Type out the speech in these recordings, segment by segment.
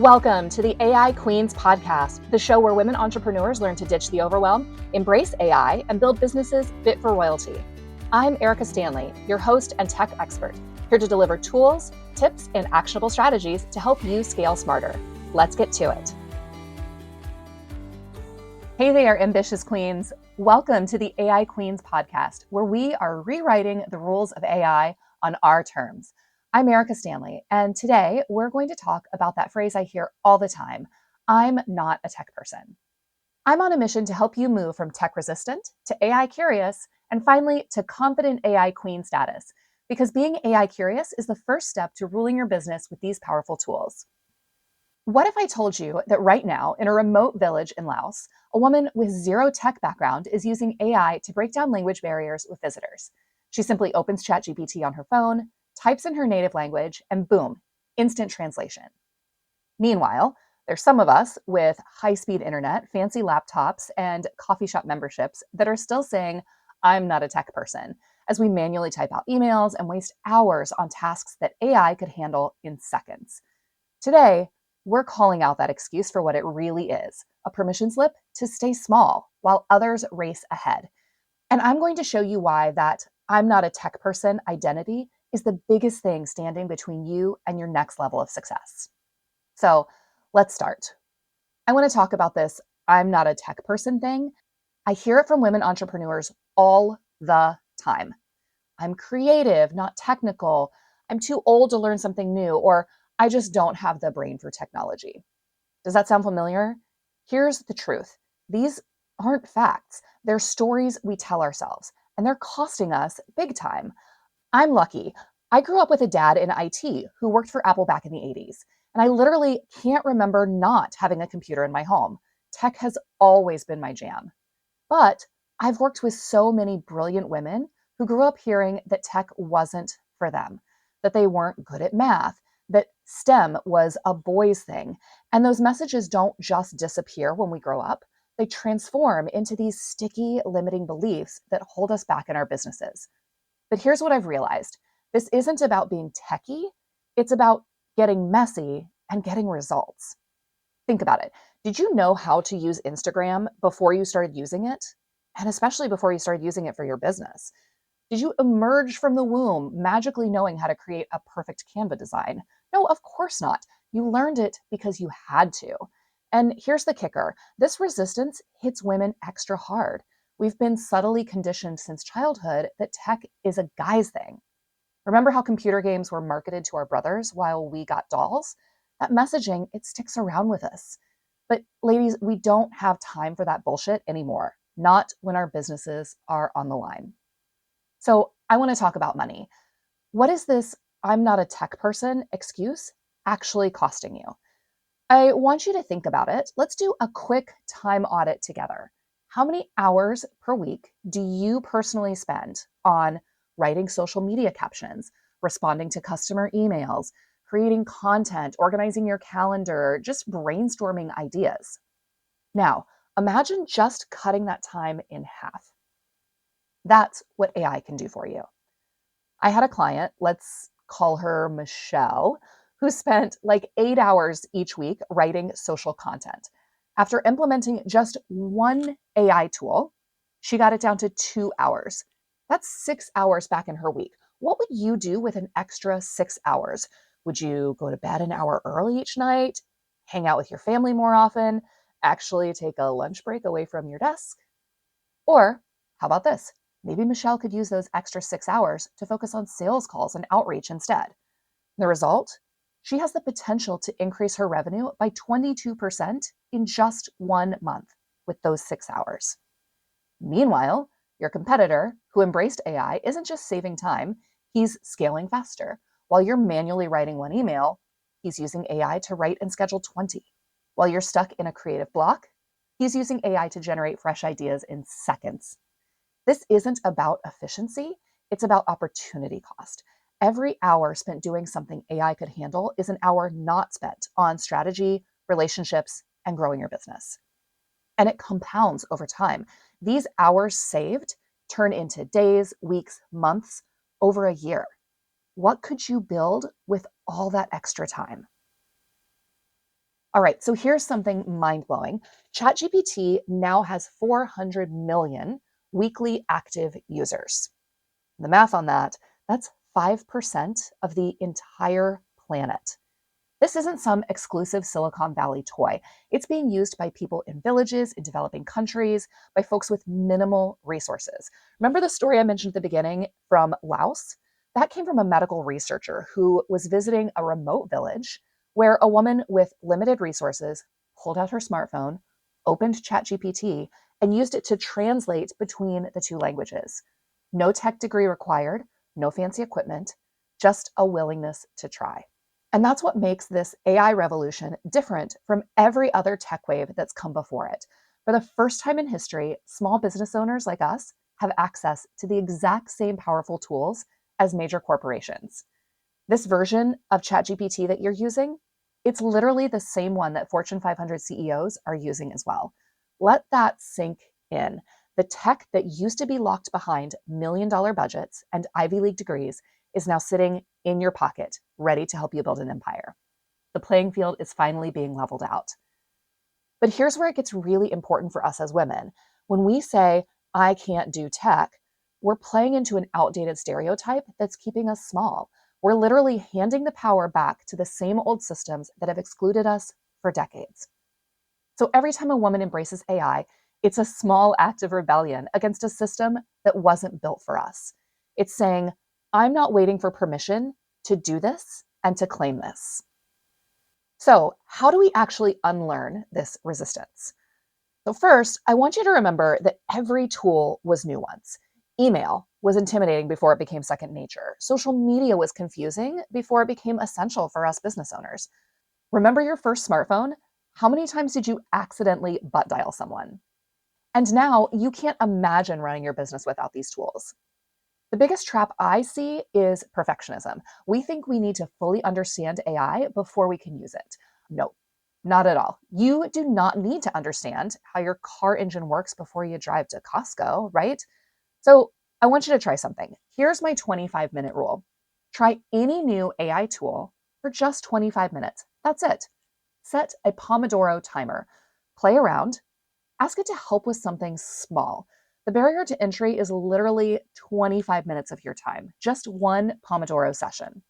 Welcome to the AI Queens podcast, the show where women entrepreneurs learn to ditch the overwhelm, embrace AI, and build businesses fit for royalty. I'm Erika Stanley, your host and tech expert, here to deliver tools, tips, and actionable strategies to help you scale smarter. Let's get to it. Hey there, ambitious queens. Welcome to the AI Queens podcast, where we are rewriting the rules of AI on our terms. I'm Erika Stanley, and today we're going to talk about that phrase I hear all the time, I'm not a tech person. I'm on a mission to help you move from tech resistant to AI curious, and finally to confident AI queen status, because being AI curious is the first step to ruling your business with these powerful tools. What if I told you that right now, in a remote village in Laos, a woman with zero tech background is using AI to break down language barriers with visitors? She simply opens ChatGPT on her phone, types in her native language, and boom, instant translation. Meanwhile, there's some of us with high-speed internet, fancy laptops, and coffee shop memberships that are still saying, I'm not a tech person, as we manually type out emails and waste hours on tasks that AI could handle in seconds. Today, we're calling out that excuse for what it really is, a permission slip to stay small while others race ahead. And I'm going to show you why that I'm not a tech person identity is the biggest thing standing between you and your next level of success. So let's start. I want to talk about this I'm not a tech person thing. I hear it from women entrepreneurs all the time. I'm creative, not technical. I'm too old to learn something new, or I just don't have the brain for technology. Does that sound familiar? Here's the truth. These aren't facts. They're stories we tell ourselves, and they're costing us big time. I'm lucky. I grew up with a dad in IT who worked for Apple back in the 80s, and I literally can't remember not having a computer in my home. Tech has always been my jam. But I've worked with so many brilliant women who grew up hearing that tech wasn't for them, that they weren't good at math, that STEM was a boys' thing. And those messages don't just disappear when we grow up, they transform into these sticky, limiting beliefs that hold us back in our businesses. But here's what I've realized this isn't about being techie, it's about getting messy and getting results. Think about it. Did you know how to use Instagram before you started using it? And especially before you started using it for your business? Did you emerge from the womb magically knowing how to create a perfect Canva design? No, of course not. You learned it because you had to. And here's the kicker. This resistance hits women extra hard. We've been subtly conditioned since childhood that tech is a guy's thing. Remember how computer games were marketed to our brothers while we got dolls? That messaging, it sticks around with us. But ladies, we don't have time for that bullshit anymore, not when our businesses are on the line. So I want to talk about money. What is this I'm not a tech person excuse actually costing you? I want you to think about it. Let's do a quick time audit together. How many hours per week do you personally spend on writing social media captions, responding to customer emails, creating content, organizing your calendar, just brainstorming ideas? Now, imagine just cutting that time in half. That's what AI can do for you. I had a client, let's call her Michelle, who spent like 8 hours each week writing social content. After implementing just one AI tool, she got it down to 2 hours. That's 6 hours back in her week. What would you do with an extra 6 hours? Would you go to bed an hour early each night, hang out with your family more often, actually take a lunch break away from your desk? Or how about this? Maybe Michelle could use those extra 6 hours to focus on sales calls and outreach instead. The result? She has the potential to increase her revenue by 22% in just 1 month with those 6 hours. Meanwhile, your competitor, who embraced AI, isn't just saving time, he's scaling faster. While you're manually writing one email, he's using AI to write and schedule 20. While you're stuck in a creative block, he's using AI to generate fresh ideas in seconds. This isn't about efficiency, it's about opportunity cost. Every hour spent doing something AI could handle is an hour not spent on strategy, relationships, and growing your business. And it compounds over time. These hours saved turn into days, weeks, months, over a year. What could you build with all that extra time? All right, so here's something mind-blowing. ChatGPT now has 400 million weekly active users. The math on that, that's 5% of the entire planet. This isn't some exclusive Silicon Valley toy. It's being used by people in villages, in developing countries, by folks with minimal resources. Remember the story I mentioned at the beginning from Laos? That came from a medical researcher who was visiting a remote village where a woman with limited resources pulled out her smartphone, opened ChatGPT, and used it to translate between the two languages. No tech degree required, no fancy equipment, just a willingness to try. And that's what makes this AI revolution different from every other tech wave that's come before it. For the first time in history, small business owners like us have access to the exact same powerful tools as major corporations. This version of ChatGPT that you're using, it's literally the same one that Fortune 500 CEOs are using as well. Let that sink in. The tech that used to be locked behind $1 million budgets and Ivy League degrees is now sitting in your pocket, ready to help you build an empire. The playing field is finally being leveled out. But here's where it gets really important for us as women. When we say, I can't do tech, we're playing into an outdated stereotype that's keeping us small. We're literally handing the power back to the same old systems that have excluded us for decades. So every time a woman embraces AI, it's a small act of rebellion against a system that wasn't built for us. It's saying, I'm not waiting for permission to do this and to claim this. So, how do we actually unlearn this resistance? So, first, I want you to remember that every tool was new once. Email was intimidating before it became second nature. Social media was confusing before it became essential for us business owners. Remember your first smartphone? How many times did you accidentally butt dial someone? And now you can't imagine running your business without these tools. The biggest trap I see is perfectionism. We think we need to fully understand AI before we can use it. No, not at all. You do not need to understand how your car engine works before you drive to Costco, right? So I want you to try something. Here's my 25-minute rule. Try any new AI tool for just 25 minutes. That's it. Set a Pomodoro timer. Play around. Ask it to help with something small. The barrier to entry is literally 25 minutes of your time, just one Pomodoro session.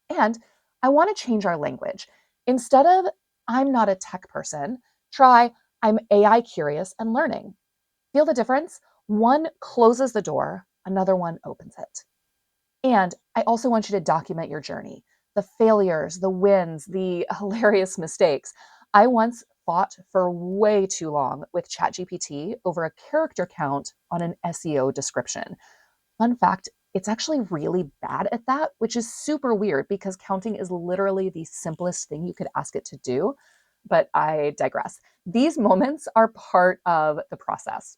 And I want to change our language. Instead of, I'm not a tech person, try, I'm AI curious and learning. Feel the difference? One closes the door, another one opens it. And I also want you to document your journey, the failures, the wins, the hilarious mistakes. I once fought for way too long with ChatGPT over a character count on an SEO description. Fun fact, it's actually really bad at that, which is super weird because counting is literally the simplest thing you could ask it to do. But I digress. These moments are part of the process.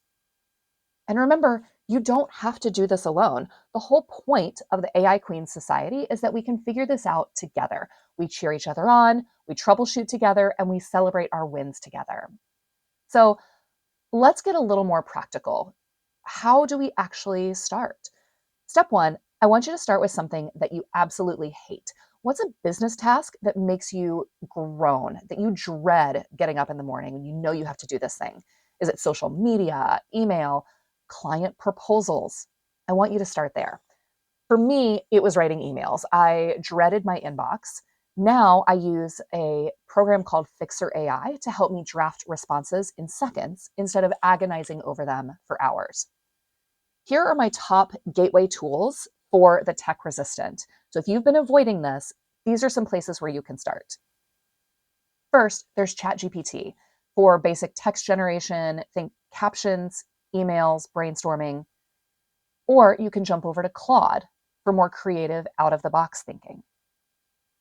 And remember, you don't have to do this alone. The whole point of the AI Queen Society is that we can figure this out together. We cheer each other on, we troubleshoot together, and we celebrate our wins together. So let's get a little more practical. How do we actually start? Step one, I want you to start with something that you absolutely hate. What's a business task that makes you groan, that you dread getting up in the morning when you know you have to do this thing? Is it social media, email, client proposals? I want you to start there. For me, it was writing emails. I dreaded my inbox. Now I use a program called Fixer AI to help me draft responses in seconds instead of agonizing over them for hours. Here are my top gateway tools for the tech resistant. So if you've been avoiding this, these are some places where you can start. First, there's ChatGPT for basic text generation, think captions, emails, brainstorming, or you can jump over to Claude for more creative, out of the box thinking.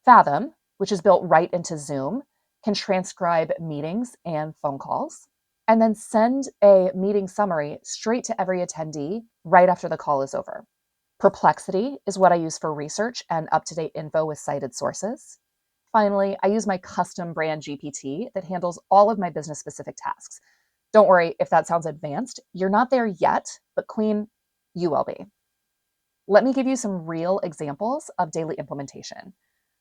Fathom, which is built right into Zoom, can transcribe meetings and phone calls, and then send a meeting summary straight to every attendee right after the call is over. Perplexity is what I use for research and up-to-date info with cited sources. Finally, I use my custom brand GPT that handles all of my business-specific tasks. Don't worry if that sounds advanced. You're not there yet, but Queen, you will be. Let me give you some real examples of daily implementation.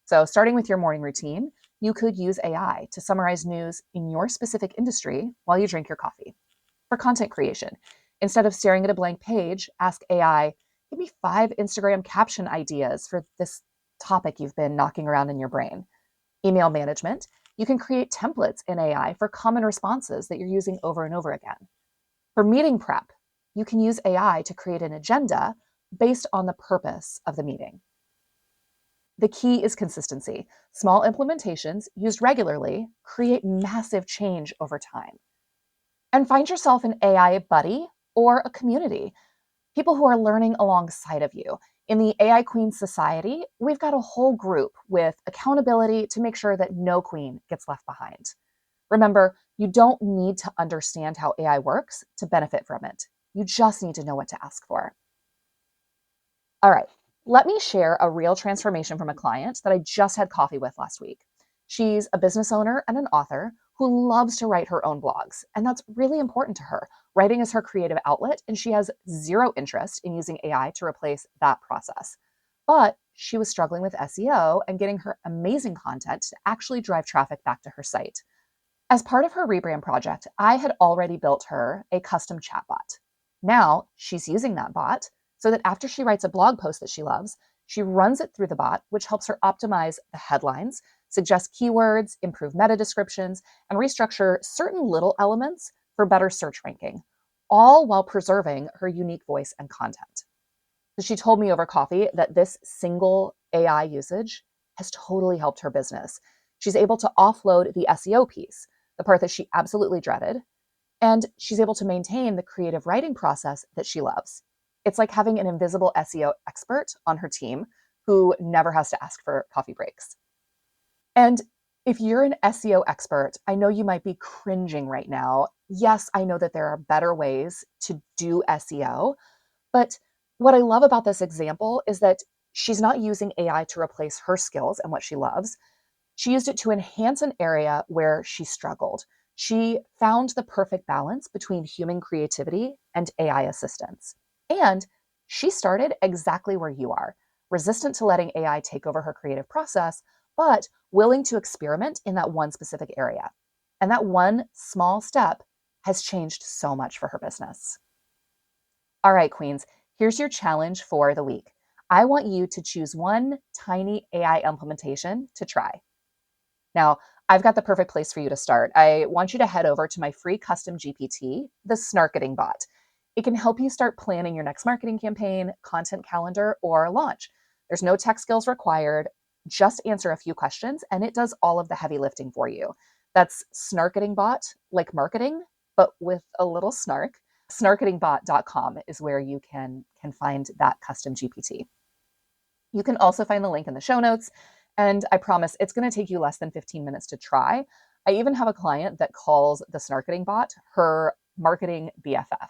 So starting with your morning routine, you could use AI to summarize news in your specific industry while you drink your coffee. For content creation, instead of staring at a blank page, ask AI, give me 5 Instagram caption ideas for this topic you've been knocking around in your brain. Email management, you can create templates in AI for common responses that you're using over and over again. For meeting prep, you can use AI to create an agenda based on the purpose of the meeting. The key is consistency. Small implementations used regularly create massive change over time. And find yourself an AI buddy or a community, people who are learning alongside of you. In the AI Queen Society, we've got a whole group with accountability to make sure that no queen gets left behind. Remember, you don't need to understand how AI works to benefit from it. You just need to know what to ask for. All right, let me share a real transformation from a client that I just had coffee with last week. She's a business owner and an author who loves to write her own blogs, and that's really important to her. Writing is her creative outlet, and she has zero interest in using AI to replace that process. But she was struggling with SEO and getting her amazing content to actually drive traffic back to her site. As part of her rebrand project, I had already built her a custom chatbot. Now she's using that bot so that after she writes a blog post that she loves, she runs it through the bot, which helps her optimize the headlines, suggest keywords, improve meta descriptions, and restructure certain little elements for better search ranking, all while preserving her unique voice and content. So she told me over coffee that this single AI usage has totally helped her business. She's able to offload the SEO piece, the part that she absolutely dreaded, and she's able to maintain the creative writing process that she loves. It's like having an invisible SEO expert on her team who never has to ask for coffee breaks. And if you're an SEO expert, I know you might be cringing right now. Yes, I know that there are better ways to do SEO, but what I love about this example is that she's not using AI to replace her skills and what she loves. She used it to enhance an area where she struggled. She found the perfect balance between human creativity and AI assistance. And she started exactly where you are, resistant to letting AI take over her creative process, but willing to experiment in that one specific area. And that one small step has changed so much for her business. All right, Queens, here's your challenge for the week. I want you to choose one tiny AI implementation to try. Now, I've got the perfect place for you to start. I want you to head over to my free custom GPT, the Snarketing bot. It can help you start planning your next marketing campaign, content calendar, or launch. There's no tech skills required. Just answer a few questions, and it does all of the heavy lifting for you. That's Snarketing bot, like marketing, but with a little snark. Snarketingbot.com is where you can find that custom GPT. You can also find the link in the show notes. And I promise it's going to take you less than 15 minutes to try. I even have a client that calls the Snarketing bot her marketing BFF.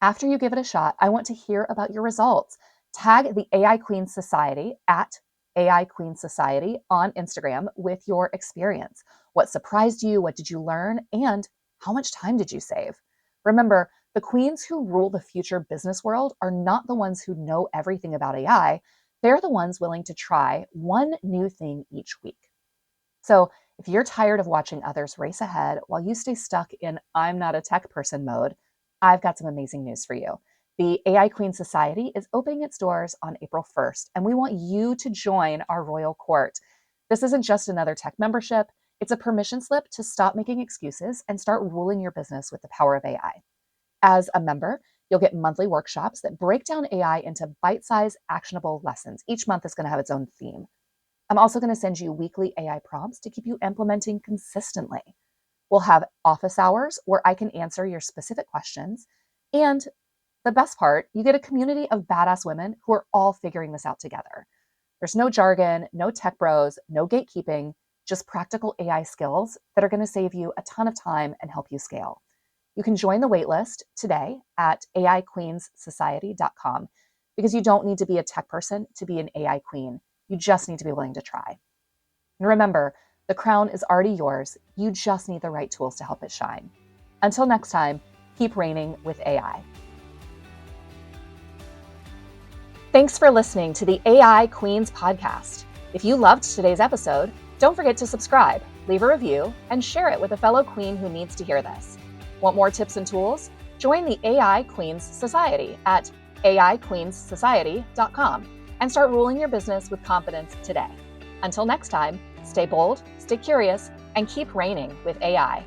After you give it a shot, I want to hear about your results. Tag the AI Queen Society at AI Queen Society on Instagram with your experience. What surprised you? What did you learn? And how much time did you save? Remember, the queens who rule the future business world are not the ones who know everything about AI. They're the ones willing to try one new thing each week. So if you're tired of watching others race ahead while you stay stuck in I'm not a tech person mode, I've got some amazing news for you. The AI Queen Society is opening its doors on April 1st, and we want you to join our royal court. This isn't just another tech membership, it's a permission slip to stop making excuses and start ruling your business with the power of AI. As a member, you'll get monthly workshops that break down AI into bite-sized, actionable lessons. Each month is going to have its own theme. I'm also going to send you weekly AI prompts to keep you implementing consistently. We'll have office hours where I can answer your specific questions. And the best part, you get a community of badass women who are all figuring this out together. There's no jargon, no tech bros, no gatekeeping, just practical AI skills that are going to save you a ton of time and help you scale. You can join the waitlist today at aiqueenssociety.com because you don't need to be a tech person to be an AI queen. You just need to be willing to try. And remember, the crown is already yours. You just need the right tools to help it shine. Until next time, keep reigning with AI. Thanks for listening to the AI Queens podcast. If you loved today's episode, don't forget to subscribe, leave a review, and share it with a fellow queen who needs to hear this. Want more tips and tools? Join the AI Queens Society at aiqueenssociety.com and start ruling your business with confidence today. Until next time, stay bold, stay curious, and keep reigning with AI.